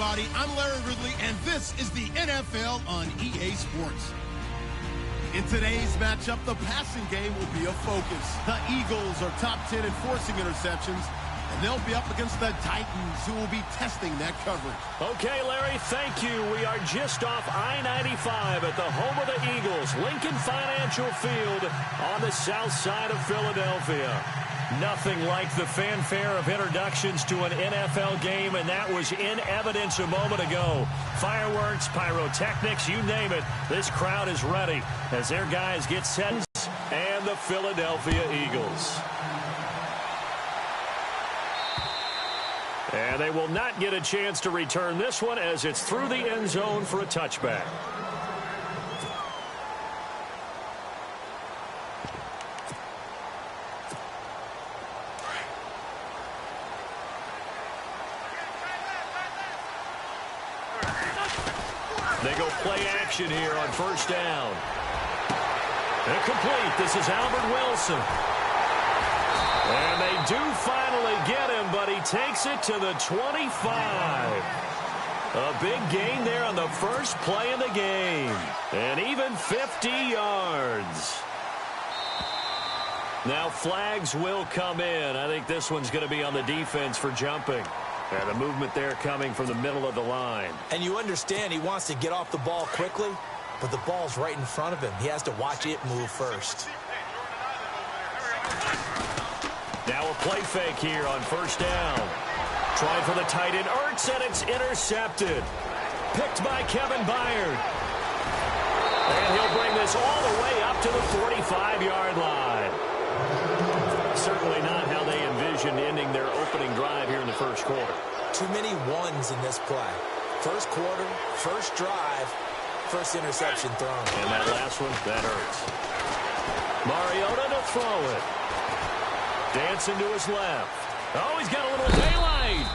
everybody. I'm Larry Ridley, and this is the NFL on EA Sports. In today's matchup, the passing game will be a focus. The Eagles are top 10 in forcing interceptions, and they'll be up against the Titans, who will be testing that coverage. Okay, Larry, thank you. We are just off I-95 at the home of the Eagles, Lincoln Financial Field on the south side of Philadelphia. Nothing like the fanfare of introductions to an NFL game, and that was in evidence a moment ago. Fireworks, pyrotechnics, you name it. This crowd is ready as their guys get set, and the Philadelphia Eagles. And they will not get a chance to return this one as it's through the end zone for a touchback. They go play action here on first down. Incomplete. This is Albert Wilson. And they do finally get him, but he takes it to the 25. A big gain there on the first play of the game. And even 50 yards. Now flags will come in. I think this one's going to be on the defense for jumping. And the movement there coming from the middle of the line. And you understand he wants to get off the ball quickly, but the ball's right in front of him. He has to watch it move first. Now a play fake here on first down. Trying for the tight end, Ertz, and it's intercepted. Picked by Kevin Byard. And he'll bring this all the way up to the 45-yard line. Certainly not how they envisioned ending their opening drive here in the first quarter. Too many ones in this play. First quarter, first drive, first interception thrown. And that last one, that hurts. Mariota to throw it. Dancing to his left. Oh, he's got a little daylight.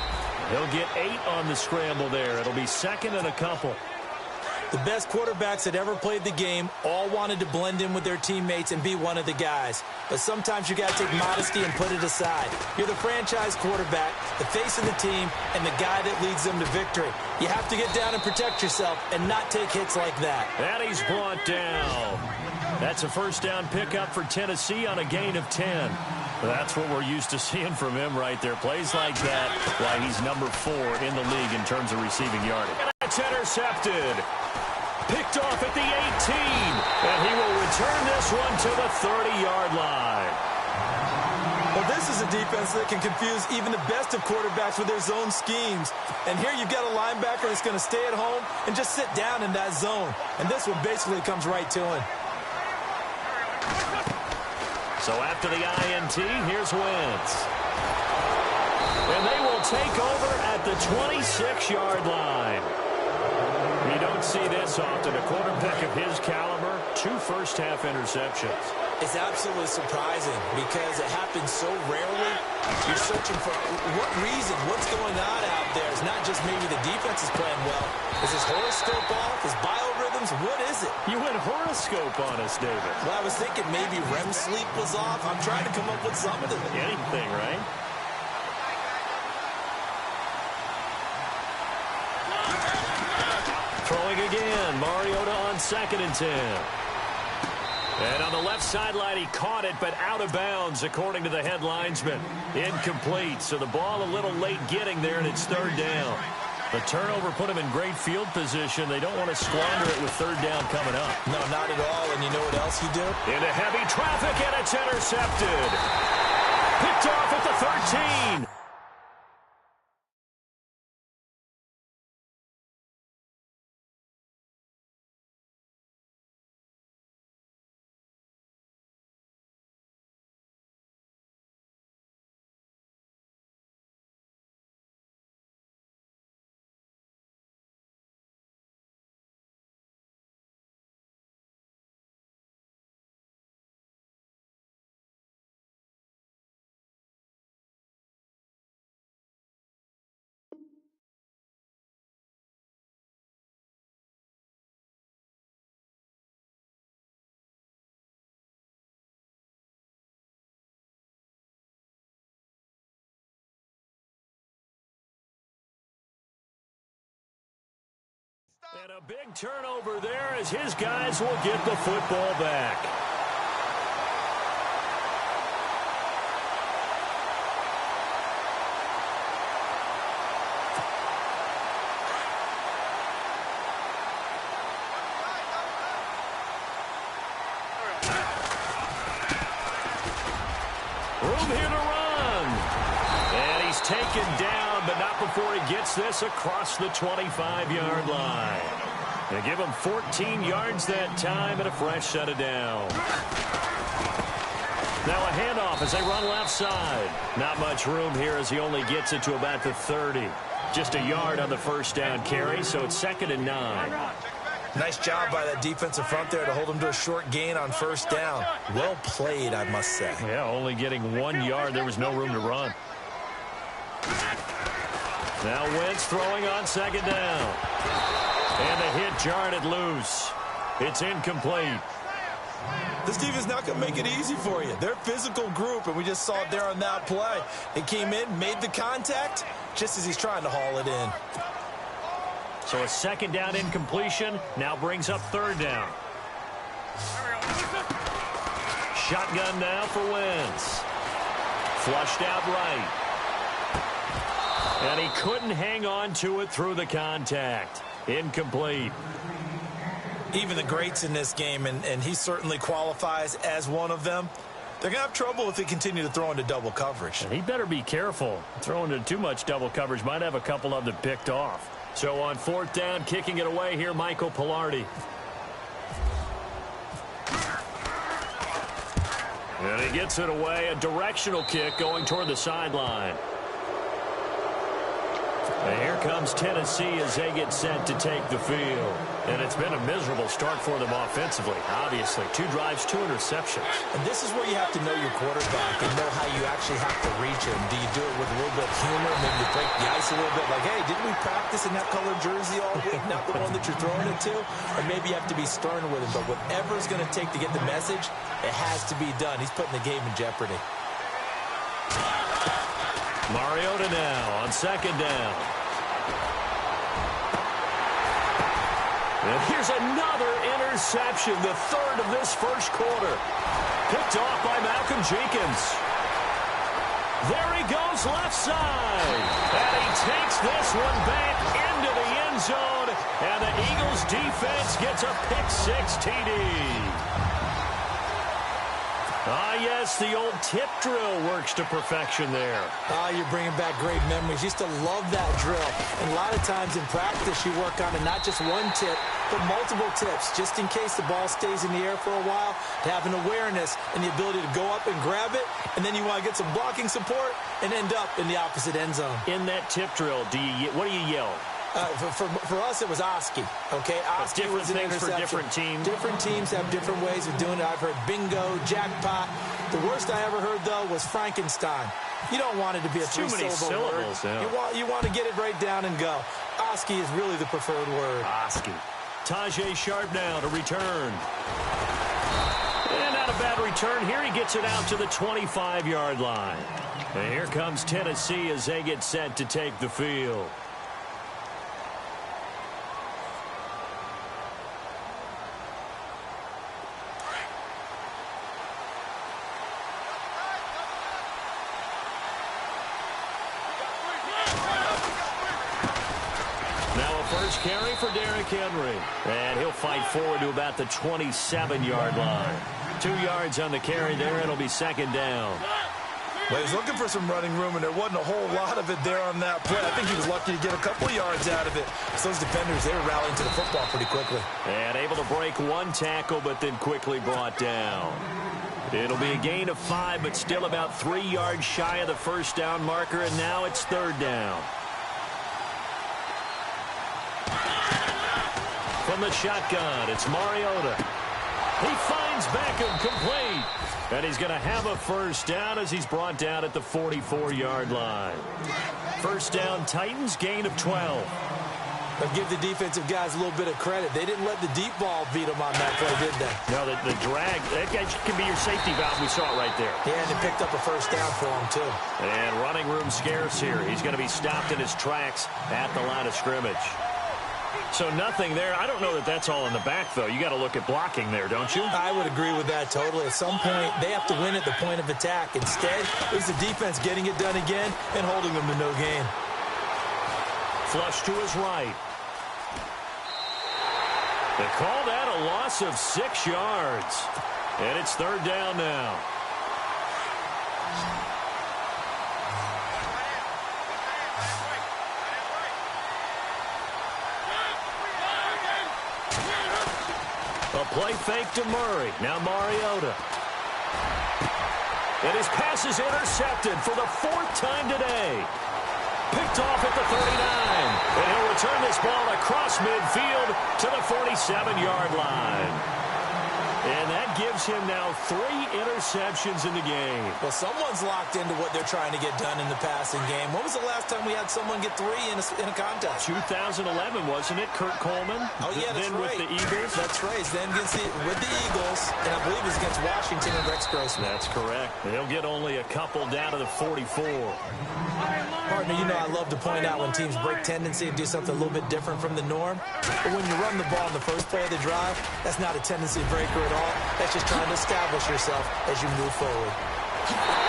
He'll get 8 on the scramble there. It'll be second and a couple. The best quarterbacks that ever played the game all wanted to blend in with their teammates and be one of the guys. But sometimes you got to take modesty and put it aside. You're the franchise quarterback, the face of the team, and the guy that leads them to victory. You have to get down and protect yourself and not take hits like that. And he's brought down. That's a first down pickup for Tennessee on a gain of 10. That's what we're used to seeing from him right there. Plays like that, why he's number 4 in the league in terms of receiving yardage. And it's intercepted. Picked off at the 18. And he will return this one to the 30-yard line. Well, this is a defense that can confuse even the best of quarterbacks with their zone schemes. And here you've got a linebacker that's going to stay at home and just sit down in that zone. And this one basically comes right to him. So after the INT, here's Wentz. And they will take over at the 26-yard line. You don't see this often. A quarterback of his caliber, 2 first-half interceptions. It's absolutely surprising because it happens so rarely. You're searching for what reason, what's going on out there. It's not just maybe the defense is playing well. Is his horoscope off? His biorhythms? What is it? You went horoscope on us, David. Well, I was thinking maybe REM sleep was off. I'm trying to come up with something. Anything, right? Throwing again. Mariota on 2nd and 10. And on the left sideline, he caught it, but out of bounds, according to the head linesman. Incomplete. So the ball a little late getting there, and it's 3rd down. The turnover put him in great field position. They don't want to squander it with 3rd down coming up. No, not at all. And you know what else you do? Into heavy traffic, and it's intercepted. Picked off at the 13. And a big turnover there as his guys will get the football back. Room here to run. And he's taken down, but not before he gets this across the 25-yard line. They give him 14 yards that time and a fresh set of down. Now a handoff as they run left side. Not much room here as he only gets it to about the 30. Just a yard on the first down carry, so it's 2nd and 9. Nice job by that defensive front there to hold him to a short gain on first down. Well played, I must say. Yeah, only getting 1 yard. There was no room to run. Now Wentz throwing on 2nd down. And the hit jarred it loose. It's incomplete. This defense is not going to make it easy for you. They're a physical group, and we just saw it there on that play. It came in, made the contact, just as he's trying to haul it in. So a 2nd down incompletion now brings up 3rd down. Shotgun now for Wentz. Flushed out right. And he couldn't hang on to it through the contact. Incomplete. Even the greats in this game, and he certainly qualifies as one of them, they're going to have trouble if they continue to throw into double coverage. And he better be careful. Throwing into too much double coverage might have a couple of them picked off. So on 4th down, kicking it away here, Michael Pilardi. And he gets it away, a directional kick going toward the sideline. And here comes Tennessee as they get set to take the field. And it's been a miserable start for them offensively. Obviously, 2 drives, 2 interceptions. And this is where you have to know your quarterback and know how you actually have to reach him. Do you do it with a little bit of humor? Maybe you break the ice a little bit. Like, hey, didn't we practice in that colored jersey all week? Not the one that you're throwing it to? Or maybe you have to be stern with him. But whatever it's going to take to get the message, it has to be done. He's putting the game in jeopardy. Mariota now on 2nd down. And here's another interception, the 3rd of this first quarter. Picked off by Malcolm Jenkins. There he goes left side. And he takes this one back into the end zone. And the Eagles defense gets a pick-6 TD. Ah, yes, the old tip drill works to perfection there. Ah, you're bringing back great memories. Used to love that drill. And a lot of times in practice, you work on it, not just one tip, but multiple tips, just in case the ball stays in the air for a while, to have an awareness and the ability to go up and grab it, and then you want to get some blocking support and end up in the opposite end zone. In that tip drill, what do you yell? For us, it was Oski. Okay, Oski was an interception. For different teams. Different teams have different ways of doing it. I've heard bingo, jackpot. The worst I ever heard, though, was Frankenstein. You don't want it to be a three-syllable word. Yeah. You want to get it right down and go. Oski is really the preferred word. Oski. Tajay Sharp now to return. And not a bad return. Here he gets it out to the 25-yard line. And here comes Tennessee as they get set to take the field. First carry for Derrick Henry. And he'll fight forward to about the 27-yard line. 2 yards on the carry there. It'll be 2nd down. Well, he's looking for some running room, and there wasn't a whole lot of it there on that play. I think he was lucky to get a couple yards out of it. So those defenders, they were rallying to the football pretty quickly. And able to break 1 tackle, but then quickly brought down. It'll be a gain of 5, but still about 3 yards shy of the first down marker, and now it's 3rd down. From the shotgun, it's Mariota. He finds Beckham complete. And he's going to have a first down as he's brought down at the 44-yard line. First down, Titans, gain of 12. But give the defensive guys a little bit of credit. They didn't let the deep ball beat them on that play, did they? No, the drag, that can be your safety valve. We saw it right there. Yeah, and they picked up a first down for him, too. And running room scarce here. He's going to be stopped in his tracks at the line of scrimmage. So nothing there. I don't know that that's all in the back, though. You got to look at blocking there, don't you? I would agree with that totally. At some point, they have to win at the point of attack. Instead, it's the defense getting it done again and holding them to no gain. Flush to his right. They call that a loss of 6 yards. And it's 3rd down now. A play fake to Murray. Now Mariota. And his pass is intercepted for the 4th time today. Picked off at the 39. And he'll return this ball across midfield to the 47-yard line. And that gives him now 3 interceptions in the game. Well, someone's locked into what they're trying to get done in the passing game. When was the last time we had someone get 3 in a contest? 2011, wasn't it? Kurt Coleman. Oh, yeah, that's then right. with the Eagles. That's right. Then with the Eagles, and I believe it was against Washington and Rex Grossman. That's correct. They'll get only a couple down to the 44. Partner, you know I love to point out when teams break tendency and do something a little bit different from the norm. But when you run the ball in the first play of the drive, that's not a tendency breaker at all. That's just trying to establish yourself as you move forward.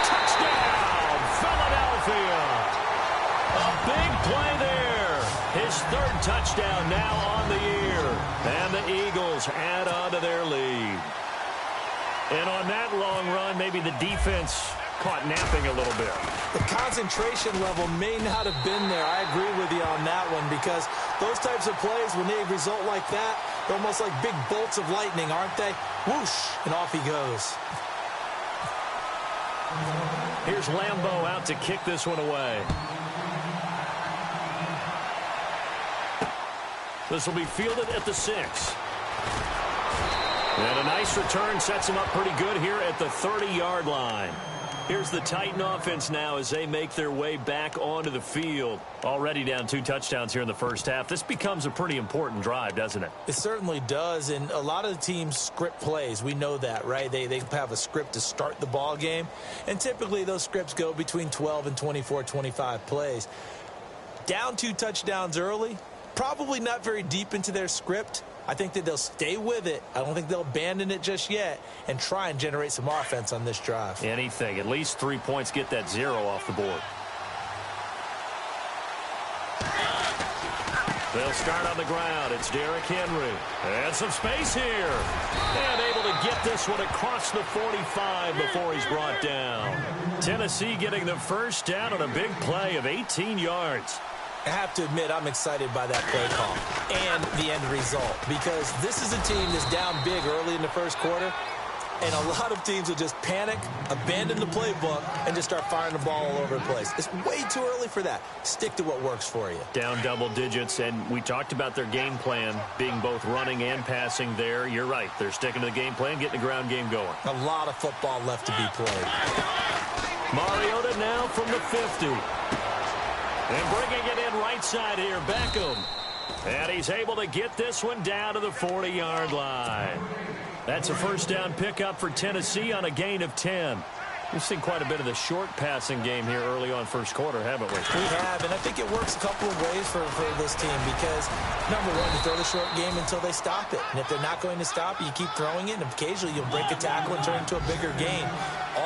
Touchdown, Philadelphia! A big play there. His 3rd touchdown now on the year. And the Eagles add on to their lead. And on that long run, maybe the defense caught napping a little bit. The concentration level may not have been there. I agree with you on that one because those types of plays, when they result like that, they're almost like big bolts of lightning, aren't they? Whoosh, and off he goes. Here's Lambeau out to kick this one away. This will be fielded at the 6. And a nice return sets him up pretty good here at the 30-yard line. Here's the Titan offense now as they make their way back onto the field. Already down 2 touchdowns here in the first half. This becomes a pretty important drive, doesn't it? It certainly does, and a lot of the teams script plays. We know that, right? They have a script to start the ball game, and typically those scripts go between 12 and 24, 25 plays. Down 2 touchdowns early, probably not very deep into their script. I think that they'll stay with it. I don't think they'll abandon it just yet and try and generate some offense on this drive. Anything. At least 3 points, get that 0 off the board. They'll start on the ground. It's Derrick Henry. And some space here. And able to get this one across the 45 before he's brought down. Tennessee getting the first down on a big play of 18 yards. I have to admit, I'm excited by that play call and the end result because this is a team that's down big early in the first quarter, and a lot of teams will just panic, abandon the playbook, and just start firing the ball all over the place. It's way too early for that. Stick to what works for you. Down double digits, and we talked about their game plan being both running and passing there. You're right. They're sticking to the game plan, getting the ground game going. A lot of football left to be played. Mariota now from the 50. And bringing it in right side here, Beckham. And he's able to get this one down to the 40-yard line. That's a first down pickup for Tennessee on a gain of 10. We've seen quite a bit of the short passing game here early on first quarter, haven't we? We have, and I think it works a couple of ways for this team because, number one, you throw the short game until they stop it. And if they're not going to stop it, you keep throwing it, and occasionally you'll break a tackle and turn it into a bigger gain.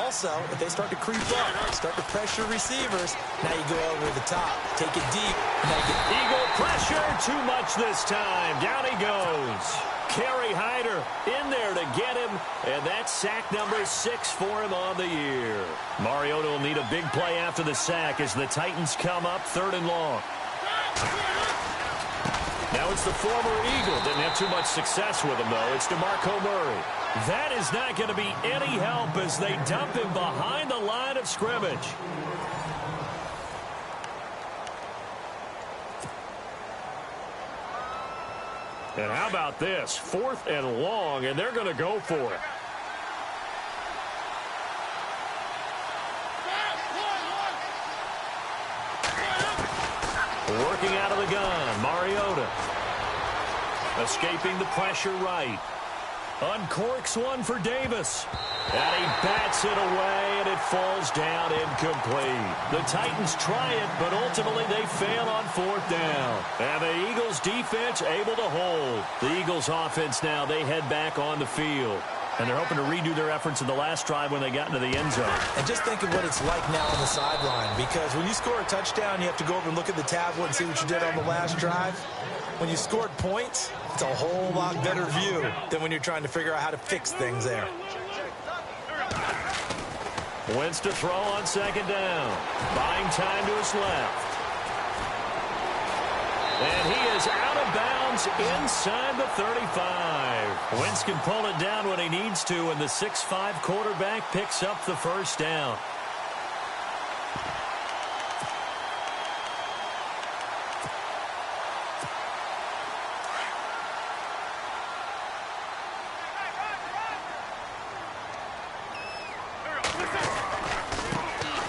Also, if they start to creep up, start to pressure receivers, now you go over the top, take it deep, and now you get Eagle pressure, too much this time. Down he goes. Kerry Hyder in there to get him, and that's sack number 6 for him on the year. Mariota will need a big play after the sack as the Titans come up 3rd and long. Now it's the former Eagle. Didn't have too much success with him, though. It's DeMarco Murray. That is not going to be any help as they dump him behind the line of scrimmage. And how about this? 4th and long, and they're going to go for it. Working out of the gun, Mariota. Escaping the pressure right. Uncorks one for Davis. And he bats it away, and it falls down incomplete. The Titans try it, but ultimately they fail on fourth down. And the Eagles defense able to hold. The Eagles offense now, they head back on the field. And they're hoping to redo their efforts in the last drive when they got into the end zone. And just think of what it's like now on the sideline, because when you score a touchdown, you have to go over and look at the tablet and see what you did on the last drive. When you scored points, it's a whole lot better view than when you're trying to figure out how to fix things there. Wentz to throw on second down. Buying time to his left. And he is out of bounds inside the 35. Wentz can pull it down when he needs to, and the 6'5" quarterback picks up the first down.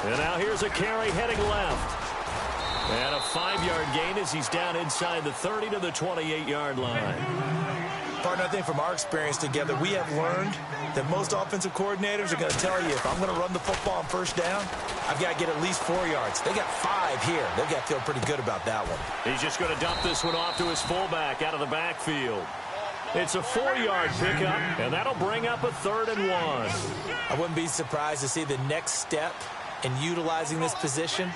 And now here's a carry heading left. And a 5-yard gain as he's down inside the 30 to the 28-yard line. Partner, I think from our experience together, we have learned that most offensive coordinators are going to tell you, if I'm going to run the football on first down, I've got to get at least 4 yards. They got 5 here. They've got to feel pretty good about that one. He's just going to dump this one off to his fullback out of the backfield. It's a 4-yard pickup, and that'll bring up a 3rd and 1. I wouldn't be surprised to see the next step in utilizing this position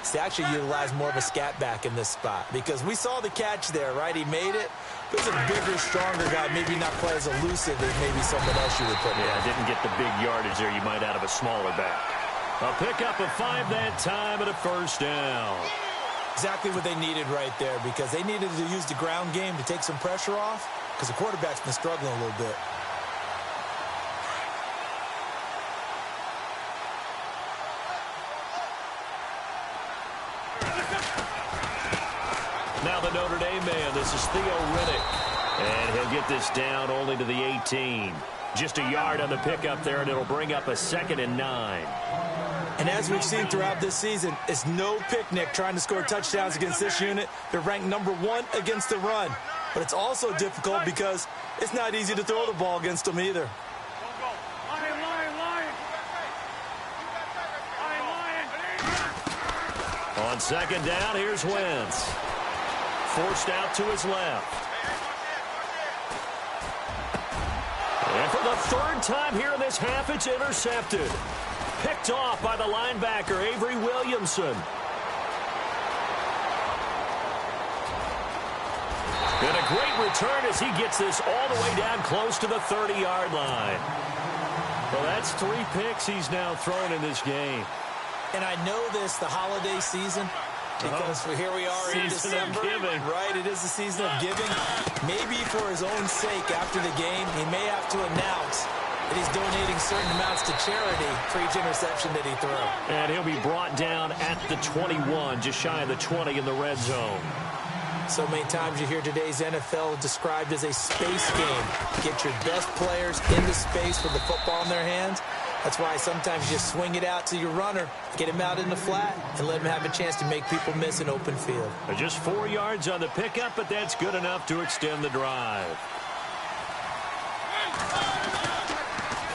is to actually utilize more of a scat back in this spot, because we saw the catch there, right? He made it. There's a bigger, stronger guy, maybe not quite as elusive as maybe someone else you would put in. Yeah, didn't get the big yardage there you might out of a smaller back. A pickup of 5 that time and a first down. Exactly what they needed right there, because they needed to use the ground game to take some pressure off, because the quarterback's been struggling a little bit. Now the Notre Dame man, this is Theo Riddick. And he'll get this down only to the 18. Just a yard on the pickup there, and it'll bring up a 2nd and 9. And as we've seen throughout this season, it's no picnic trying to score touchdowns against this unit. They're ranked number 1 against the run. But it's also difficult because it's not easy to throw the ball against them either. On second down, here's Wentz. Forced out to his left. And for the 3rd time here in this half, it's intercepted. Picked off by the linebacker, Avery Williamson. And a great return as he gets this all the way down close to the 30-yard line. Well, that's 3 picks he's now thrown in this game. And I know this, the holiday season, because here we are in December. Right, it is the season of giving. Maybe for his own sake after the game, he may have to announce that he's donating certain amounts to charity for each interception that he throws. And he'll be brought down at the 21, just shy of the 20 in the red zone. So many times you hear today's NFL described as a space game. Get your best players into space with the football in their hands. That's why sometimes you just swing it out to your runner, get him out in the flat, and let him have a chance to make people miss an open field. Just 4 yards on the pickup, but that's good enough to extend the drive.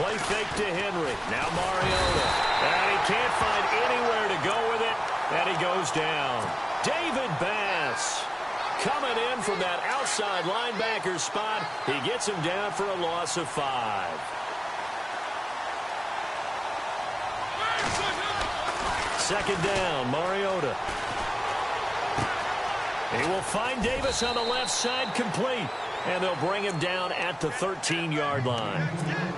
Play fake to Henry. Now Mariota. And he can't find anywhere to go with it, and he goes down. David Bass coming in from that outside linebacker spot. He gets him down for a loss of 5. Second down, Mariota. He will find Davis on the left side, complete. And they'll bring him down at the 13-yard line.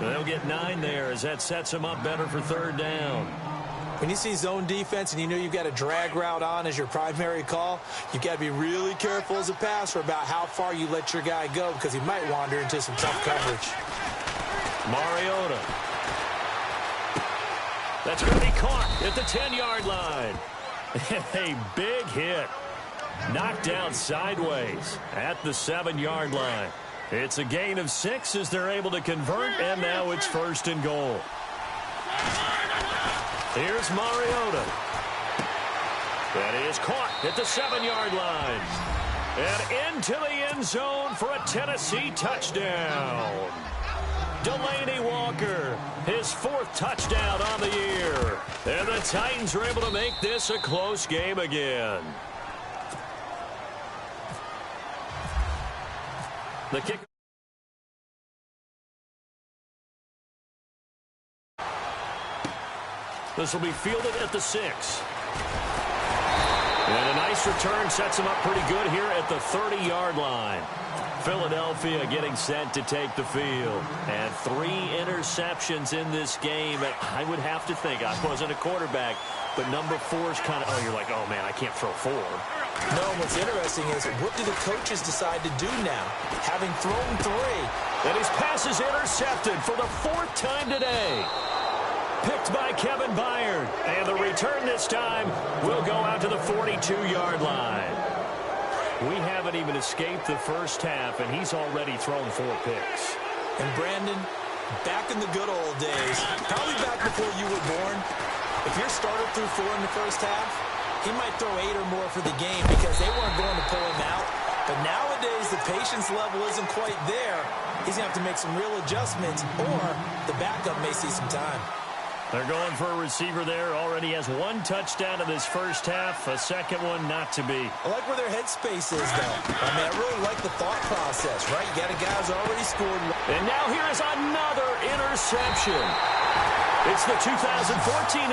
They'll get 9 there as that sets him up better for 3rd down. When you see zone defense and you know you've got a drag route on as your primary call, you've got to be really careful as a passer about how far you let your guy go, because he might wander into some tough coverage. Mariota. That's going to be caught at the 10-yard line. A big hit. Knocked down sideways at the 7-yard line. It's a gain of 6 as they're able to convert, and now it's 1st and goal. Here's Mariota. That is caught at the 7-yard line. And into the end zone for a Tennessee touchdown. Delaney Walker, his 4th touchdown on the year. And the Titans are able to make this a close game again. The kick. This will be fielded at the 6. And a nice return sets him up pretty good here at the 30-yard line. Philadelphia getting set to take the field. And 3 interceptions in this game. I would have to think, I wasn't a quarterback, but number 4 is kind of, you're like, oh, man, I can't throw 4. No, what's interesting is, what do the coaches decide to do now? Having thrown 3. And his pass is intercepted for the 4th time today. Picked by Kevin Byard. And the return this time will go out to the 42-yard line. We haven't even escaped the first half, and he's already thrown 4 picks. And Brandon, back in the good old days, probably back before you were born, if your starter threw 4 in the first half, he might throw 8 or more for the game because they weren't going to pull him out. But nowadays, the patience level isn't quite there. He's going to have to make some real adjustments, or the backup may see some time. They're going for a receiver there. Already has 1 touchdown in this first half. A second one not to be. I like where their headspace is, though. I mean, I really like the thought process, right? You got a guy who's already scored. And now here is another interception. It's the 2014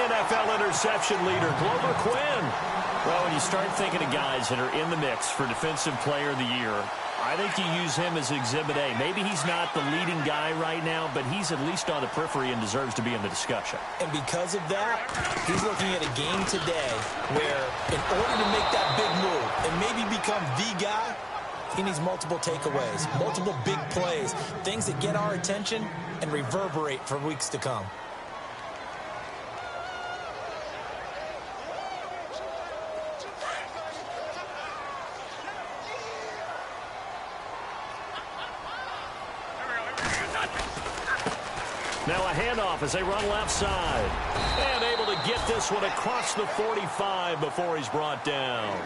NFL interception leader, Glover Quinn. Well, when you start thinking of guys that are in the mix for Defensive Player of the Year, I think you use him as Exhibit A. Maybe he's not the leading guy right now, but he's at least on the periphery and deserves to be in the discussion. And because of that, he's looking at a game today where, in order to make that big move and maybe become the guy, he needs multiple takeaways, multiple big plays, things that get our attention and reverberate for weeks to come. Now a handoff as they run left side. And able to get this one across the 45 before he's brought down.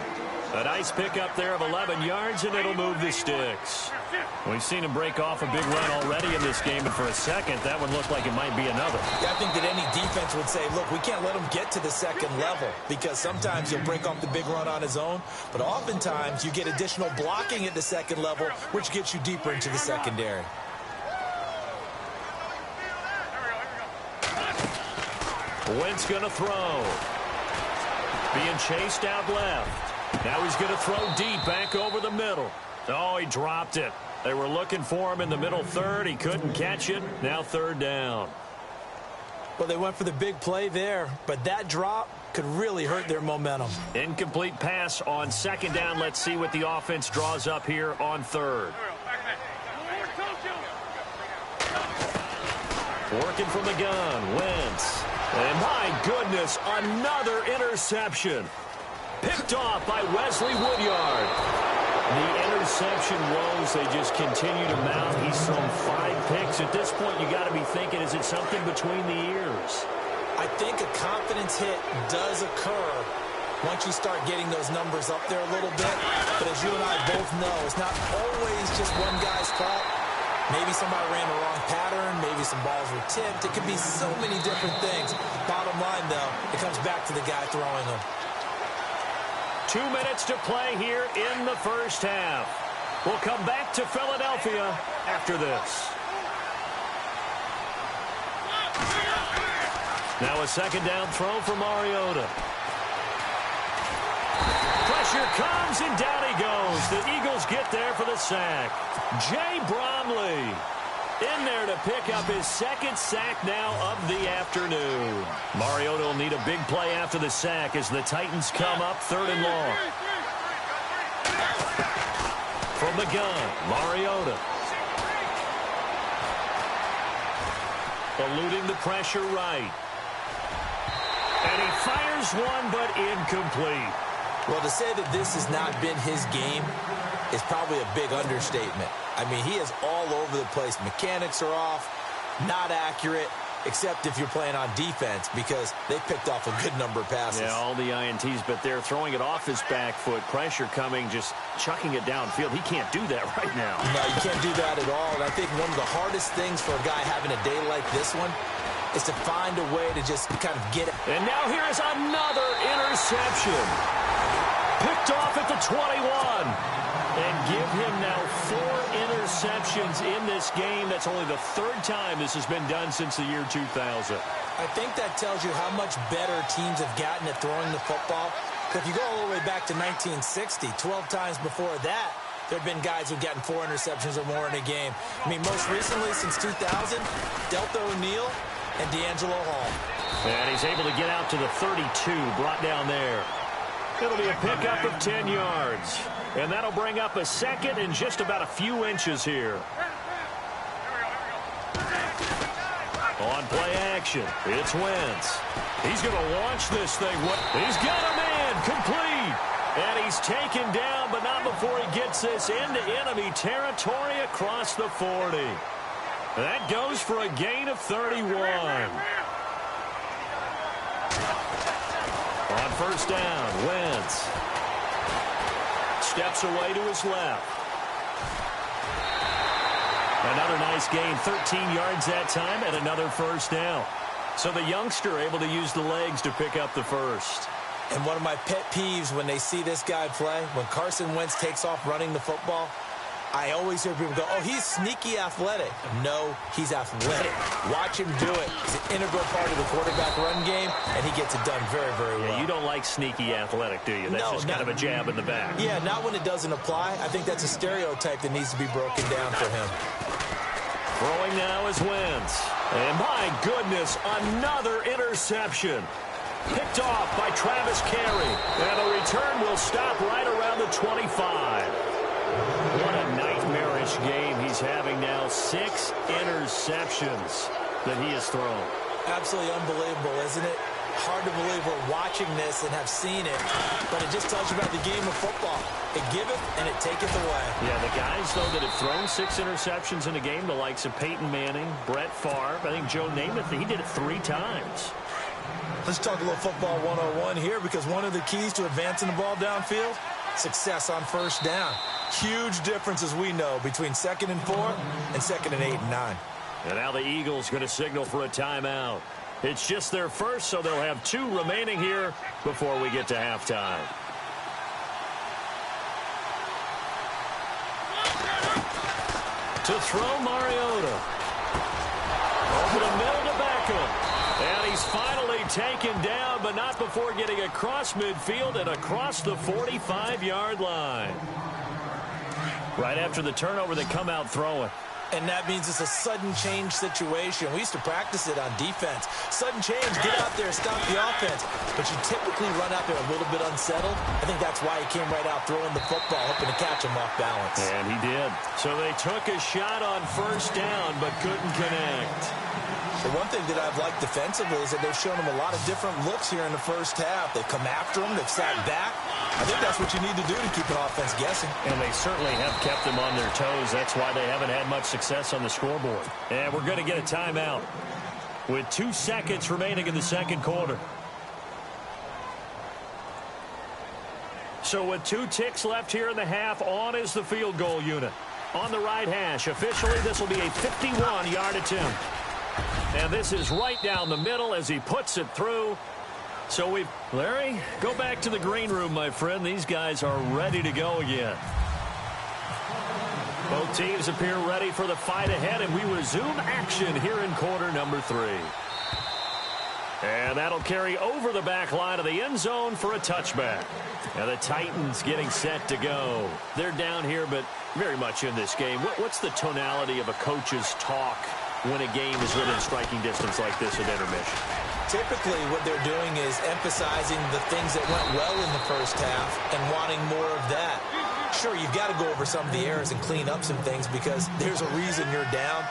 A nice pickup there of 11 yards, and it'll move the sticks. We've seen him break off a big run already in this game, and for a second, that one looked like it might be another. Yeah, I think that any defense would say, look, we can't let him get to the second level, because sometimes he'll break off the big run on his own, but oftentimes you get additional blocking at the second level, which gets you deeper into the secondary. Wentz going to throw. Being chased out left. Now he's going to throw deep back over the middle. Oh, he dropped it. They were looking for him in the middle third. He couldn't catch it. Now 3rd down. Well, they went for the big play there, but that drop could really hurt their momentum. Incomplete pass on 2nd down. Let's see what the offense draws up here on 3rd. Working from the gun, Wentz. And my goodness, another interception. Picked off by Wesley Woodyard. The interception woes, they just continue to mount. He's thrown 5 picks. At this point, you got to be thinking, is it something between the ears? I think a confidence hit does occur once you start getting those numbers up there a little bit. But as you and I both know, it's not always just one guy's fault. Maybe somebody ran the wrong pattern. Maybe some balls were tipped. It could be so many different things. Bottom line, though, it comes back to the guy throwing them. 2 minutes to play here in the first half. We'll come back to Philadelphia after this. Now a 2nd down throw for Mariota. Pressure comes, and down he goes. The Eagles get there for the sack. Jay Bromley in there to pick up his 2nd sack now of the afternoon. Mariota will need a big play after the sack as the Titans come up 3rd and long. From the gun, Mariota. Eluding the pressure right. And he fires one, but incomplete. Well, to say that this has not been his game is probably a big understatement. I mean, he is all over the place. Mechanics are off, not accurate. except if you're playing on defense, because they picked off a good number of passes. Yeah, all the INTs, but they're throwing it off his back foot. Pressure coming, just chucking it downfield. He can't do that right now. No, you can't do that at all. And I think one of the hardest things for a guy having a day like this one is to find a way to just kind of get it. And now here is another interception. Picked off at the 21. And give him now 4 interceptions in this game. That's only the 3rd time this has been done since the year 2000. I think that tells you how much better teams have gotten at throwing the football. If you go all the way back to 1960, 12 times before that, there have been guys who've gotten 4 interceptions or more in a game. I mean, most recently, since 2000, Delta O'Neal and D'Angelo Hall. And he's able to get out to the 32, brought down there. It'll be a pickup of 10 yards. And that'll bring up a second and just about a few inches here. On play action, it's Wentz. He's going to launch this thing. He's got a man complete. And he's taken down, but not before he gets this into enemy territory across the 40. That goes for a gain of 31. On first down, Wentz steps away to his left. Another nice gain, 13 yards that time, and another first down. So the youngster able to use the legs to pick up the first. And one of my pet peeves when they see this guy play, when Carson Wentz takes off running the football, I always hear people go, oh, he's sneaky athletic. No, he's athletic. Watch him do it. He's an integral part of the quarterback run game, and he gets it done very, very well. Yeah, you don't like sneaky athletic, do you? That's just kind of a jab in the back. Yeah, not when it doesn't apply. I think that's a stereotype that needs to be broken down for him. Throwing now is Wentz. And my goodness, another interception. Picked off by Travis Carey. And the return will stop right around the 25. What a nightmarish game he's having now. 6 interceptions that he has thrown. Absolutely unbelievable, isn't it? Hard to believe we're watching this and have seen it, but it just tells you about the game of football. It giveth and it taketh away. Yeah, the guys, though, that have thrown 6 interceptions in a game, the likes of Peyton Manning, Brett Favre, I think Joe Namath, he did it 3 times. Let's talk a little football 101 here, because one of the keys to advancing the ball downfield, success on first down. Huge difference, as we know, between 2nd and 4 and 2nd and 8 and 9. And now the Eagles going to signal for a timeout. It's just their first, so they'll have 2 remaining here before we get to halftime. To throw, Mariota. Over the middle to Beckham. And he's finally taken down, but not before getting across midfield and across the 45-yard line. Right after the turnover, they come out throwing. And that means it's a sudden change situation. We used to practice it on defense. Sudden change, get out there, stop the offense. But you typically run out there a little bit unsettled. I think that's why he came right out throwing the football, hoping to catch him off balance. And he did. So they took a shot on first down, but couldn't connect. The one thing that I've liked defensively is that they've shown him a lot of different looks here in the first half. They've come after him. They've sat back. I think that's what you need to do to keep an offense guessing. And they certainly have kept them on their toes. That's why they haven't had much success on the scoreboard. And we're going to get a timeout with 2 seconds remaining in the second quarter. So with 2 ticks left here in the half, on is the field goal unit. On the right hash, officially this will be a 51-yard attempt. And this is right down the middle as he puts it through. So Larry, go back to the green room, my friend. These guys are ready to go again. Both teams appear ready for the fight ahead, and we resume action here in quarter number 3. And that'll carry over the back line of the end zone for a touchback. And the Titans getting set to go. They're down here, but very much in this game. What's the tonality of a coach's talk when a game is within striking distance like this at intermission? Typically, what they're doing is emphasizing the things that went well in the first half and wanting more of that. Sure, you've got to go over some of the errors and clean up some things because there's a reason you're down.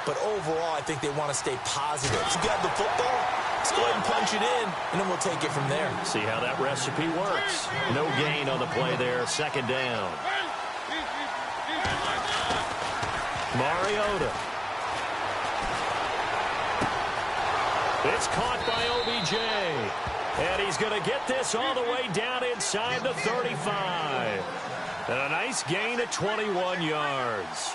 But overall, I think they want to stay positive. You got the football, let's go ahead and punch it in, and then we'll take it from there. See how that recipe works. No gain on the play there, second down. Mariota. It's caught by OBJ. And he's going to get this all the way down inside the 35. And a nice gain of 21 yards.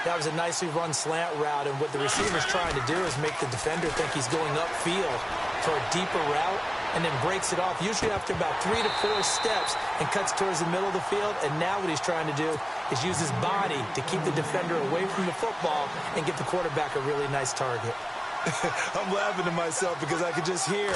That was a nicely run slant route, and what the receiver's trying to do is make the defender think he's going upfield for a deeper route, and then breaks it off, usually after about 3 to 4 steps, and cuts towards the middle of the field. And now what he's trying to do is use his body to keep the defender away from the football and get the quarterback a really nice target. I'm laughing to myself because I could just hear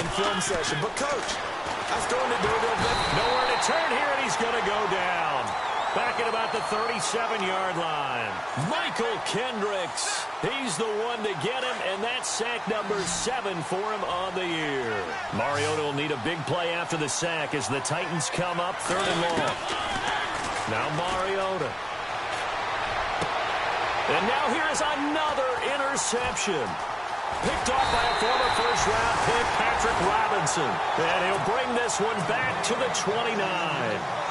in film session. But, Coach, I was throwing it to him. Nowhere to turn here, and he's going to go down. Back at about the 37-yard line. Michael Kendricks. He's the one to get him, and that's sack number 7 for him on the year. Mariota will need a big play after the sack as the Titans come up 3rd and long. Now Mariota. And now here's another interception. Picked off by a former first-round pick, Patrick Robinson. And he'll bring this one back to the 29.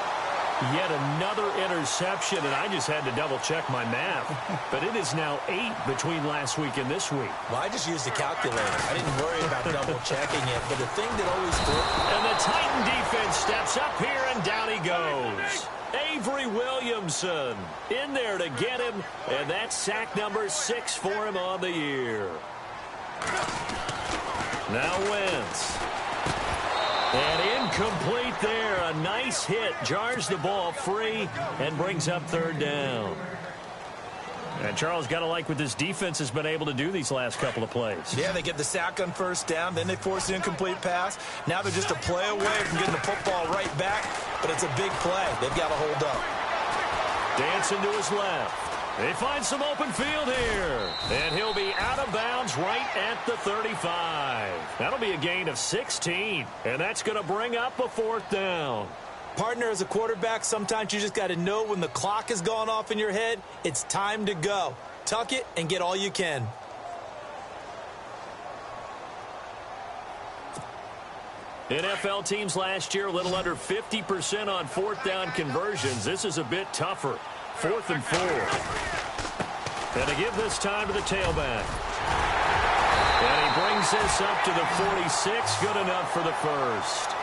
Yet another interception, and I just had to double-check my math. But it is now 8 between last week and this week. Well, I just used a calculator. I didn't worry about double-checking it. But the thing that always And the Titan defense steps up here, and down he goes. Avery Williamson in there to get him, and that's sack number 6 for him on the year. Now Wentz. And incomplete there. A nice hit. Jars the ball free and brings up 3rd down. And Charles, got to like what this defense has been able to do these last couple of plays. Yeah, they get the sack on 1st down. Then they force an incomplete pass. Now they're just a play away from getting the football right back. But it's a big play. They've got to hold up. Dancing to his left. They find some open field here. And he'll be out of bounds right at the 35. That'll be a gain of 16. And that's going to bring up a 4th down. Partner, as a quarterback, sometimes you just got to know when the clock has gone off in your head, it's time to go. Tuck it and get all you can. NFL teams last year a little under 50% on 4th down conversions. This is a bit tougher. 4th and 4. And to give this time to the tailback. And he brings this up to the 46. Good enough for the 1st.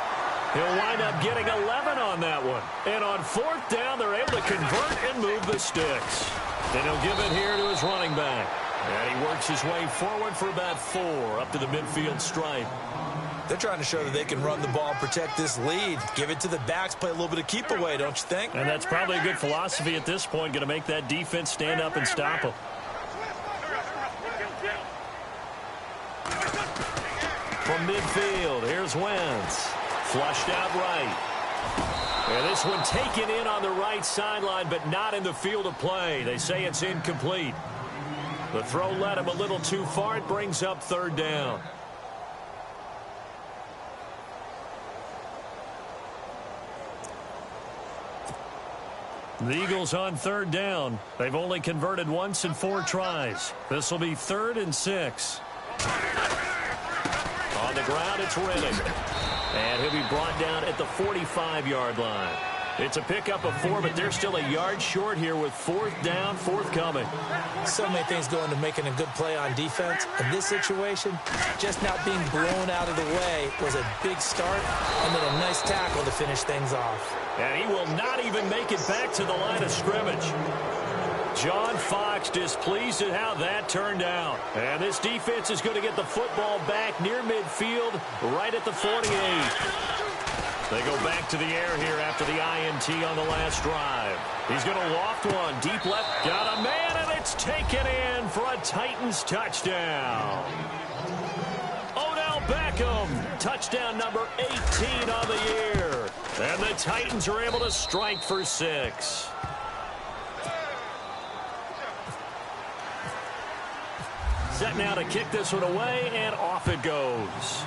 He'll wind up getting 11 on that one. And on 4th down, they're able to convert and move the sticks. And he'll give it here to his running back. And he works his way forward for about 4 up to the midfield stripe. They're trying to show that they can run the ball and protect this lead. Give it to the backs, play a little bit of keep away, don't you think? And that's probably a good philosophy at this point, going to make that defense stand up and stop them. From midfield, here's Wentz. Flushed out right. And this one taken in on the right sideline, but not in the field of play. They say it's incomplete. The throw led him a little too far. It brings up 3rd down. The Eagles on 3rd down. They've only converted once in 4 tries. This will be 3rd and 6. On the ground, it's Riddick. And he'll be brought down at the 45-yard line. It's a pickup of 4, but they're still a yard short here with 4th down, forthcoming. So many things go into making a good play on defense. In this situation, just not being blown out of the way was a big start, and then a nice tackle to finish things off. And he will not even make it back to the line of scrimmage. John Fox displeased at how that turned out. And this defense is going to get the football back near midfield, right at the 48. They go back to the air here after the INT on the last drive. He's going to loft one. Deep left. Got a man, and it's taken in for a Titans touchdown. Odell Beckham. Touchdown number 18 on the year. And the Titans are able to strike for 6. Set now to kick this one away, and off it goes.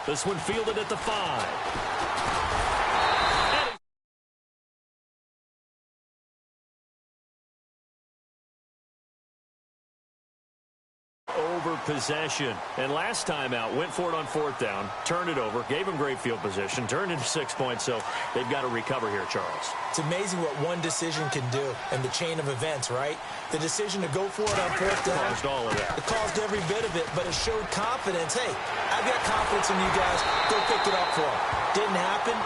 This one fielded at the 5. over possession. And last time out, went for it on 4th down, turned it over, gave them great field position, turned into 6 points, so they've got to recover here, Charles. It's amazing what one decision can do in the chain of events, right? The decision to go for it on 4th down. Caused all of that. It caused every bit of it, but it showed confidence. Hey, I've got confidence in you guys. Go pick it up for them. Didn't happen.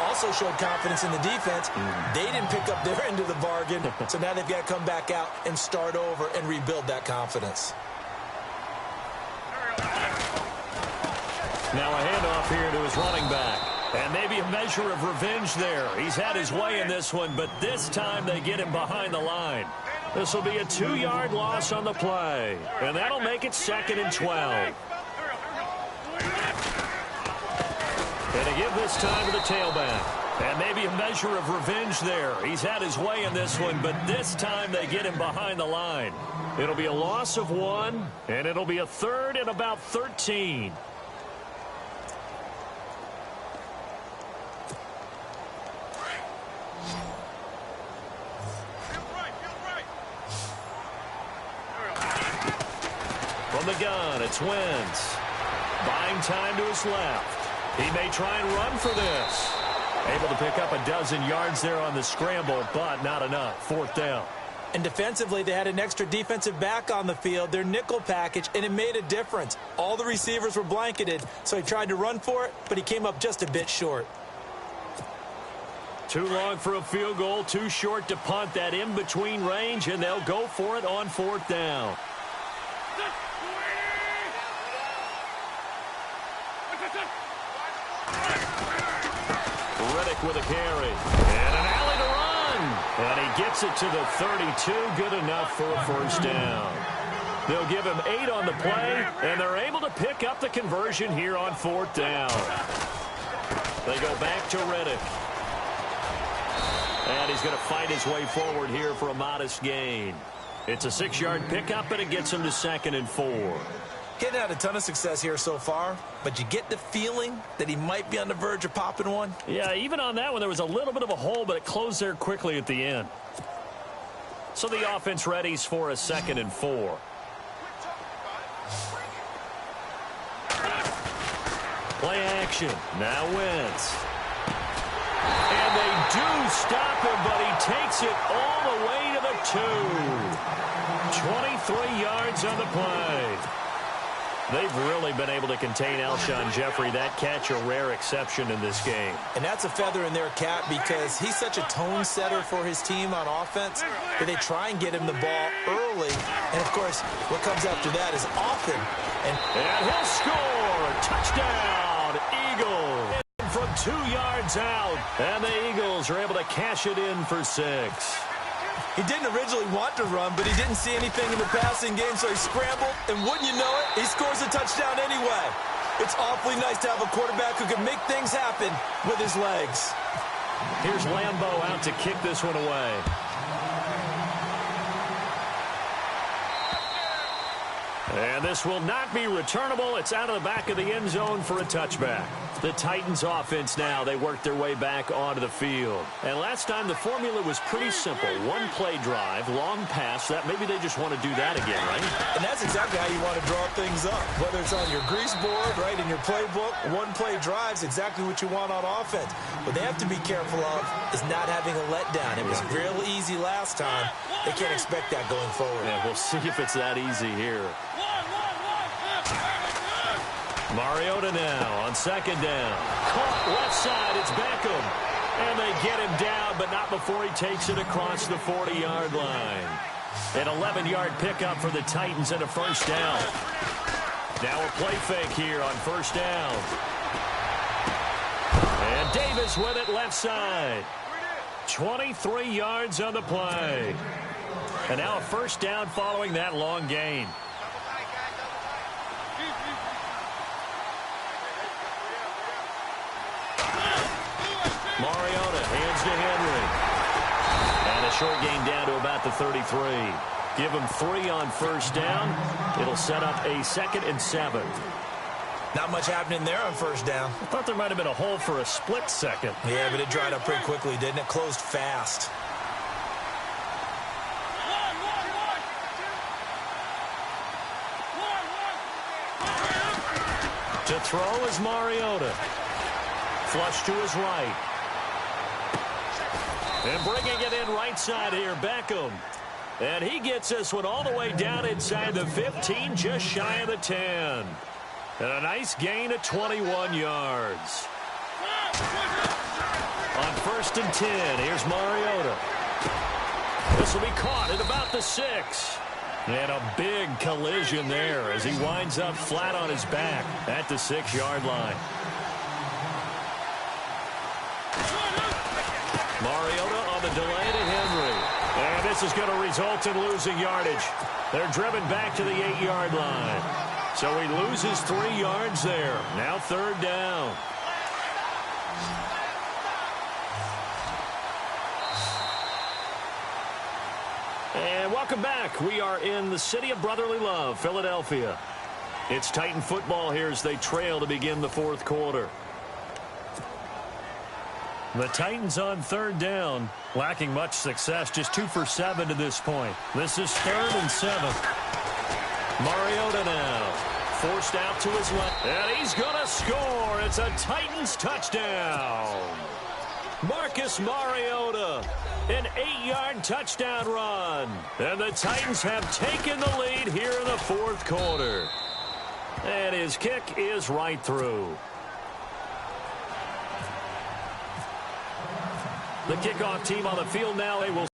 Also showed confidence in the defense. They didn't pick up their end of the bargain, so now they've got to come back out and start over and rebuild that confidence. Now a handoff here to his running back. And maybe a measure of revenge there. He's had his way in this one, but this time they get him behind the line. This will be a 2-yard loss on the play, and that'll make it 2nd and 12. And to give this time to the tailback. And maybe a measure of revenge there. He's had his way in this one, but this time they get him behind the line. It'll be a loss of 1, and it'll be a 3rd and about 13. From the gun, it's Wentz. Buying time to his left. He may try and run for this. Able to pick up a dozen yards there on the scramble, but not enough. 4th down. And defensively, they had an extra defensive back on the field, their nickel package, and it made a difference. All the receivers were blanketed, so he tried to run for it, but he came up just a bit short. Too long for a field goal, too short to punt that in-between range, and they'll go for it on 4th down. Reddick with a carry. And an alley to run. And he gets it to the 32. Good enough for a 1st down. They'll give him 8 on the play, and they're able to pick up the conversion here on 4th down. They go back to Reddick. And he's going to fight his way forward here for a modest gain. It's a 6-yard pickup, and it gets him to 2nd and 4. He hadn't had a ton of success here so far, but you get the feeling that he might be on the verge of popping one. Yeah, even on that one, there was a little bit of a hole, but it closed there quickly at the end. So the offense readies for a 2nd and 4. Play action. Now Wentz. And they do stop him, but he takes it all the way to the 2. 23 yards on the play. They've really been able to contain Alshon Jeffrey. That catch a rare exception in this game. And that's a feather in their cap because he's such a tone setter for his team on offense that they try and get him the ball early. And, of course, what comes after that is often. And he'll score. Touchdown, Eagles. From 2 yards out. And the Eagles are able to cash it in for 6. He didn't originally want to run, but he didn't see anything in the passing game, so he scrambled, and wouldn't you know it, he scores a touchdown anyway. It's awfully nice to have a quarterback who can make things happen with his legs. Here's Lambeau out to kick this one away. And this will not be returnable. It's out of the back of the end zone for a touchback. The Titans offense now, they work their way back onto the field. And last time the formula was pretty simple. One play drive, long pass. That maybe they just want to do that again, right? And that's exactly how you want to draw things up. Whether it's on your grease board, right, in your playbook, one play drive's exactly what you want on offense. What they have to be careful of is not having a letdown. It was real easy last time. They can't expect that going forward. Yeah, we'll see if it's that easy here. Mariota now on 2nd down. Caught left side. It's Beckham. And they get him down, but not before he takes it across the 40-yard line. An 11-yard pickup for the Titans and a 1st down. Now a play fake here on 1st down. And Davis with it left side. 23 yards on the play. And now a 1st down following that long gain. Mariota hands to Henry. And a short gain down to about the 33. Give him 3 on 1st down. It'll set up a 2nd and 7. Not much happening there on 1st down. I thought there might have been a hole for a split second. Yeah, but it dried up pretty quickly, didn't it? Closed fast. To throw is Mariota. Flush to his right. And bringing it in right side here, Beckham. And he gets this one all the way down inside the 15, just shy of the 10. And a nice gain of 21 yards. On 1st and 10, here's Mariota. This will be caught at about the 6. And a big collision there as he winds up flat on his back at the 6-yard line. Mariota on the delay to Henry. And this is going to result in losing yardage. They're driven back to the 8-yard line. So he loses 3 yards there. Now 3rd down. And welcome back. We are in the city of brotherly love, Philadelphia. It's Titan football here as they trail to begin the 4th quarter. The Titans on 3rd down, lacking much success, just 2 for 7 to this point. This is 3rd and 7. Mariota now, forced out to his left, and he's going to score. It's a Titans touchdown. Marcus Mariota, an 8-yard touchdown run. And the Titans have taken the lead here in the 4th quarter. And his kick is right through. The kickoff team on the field now. They will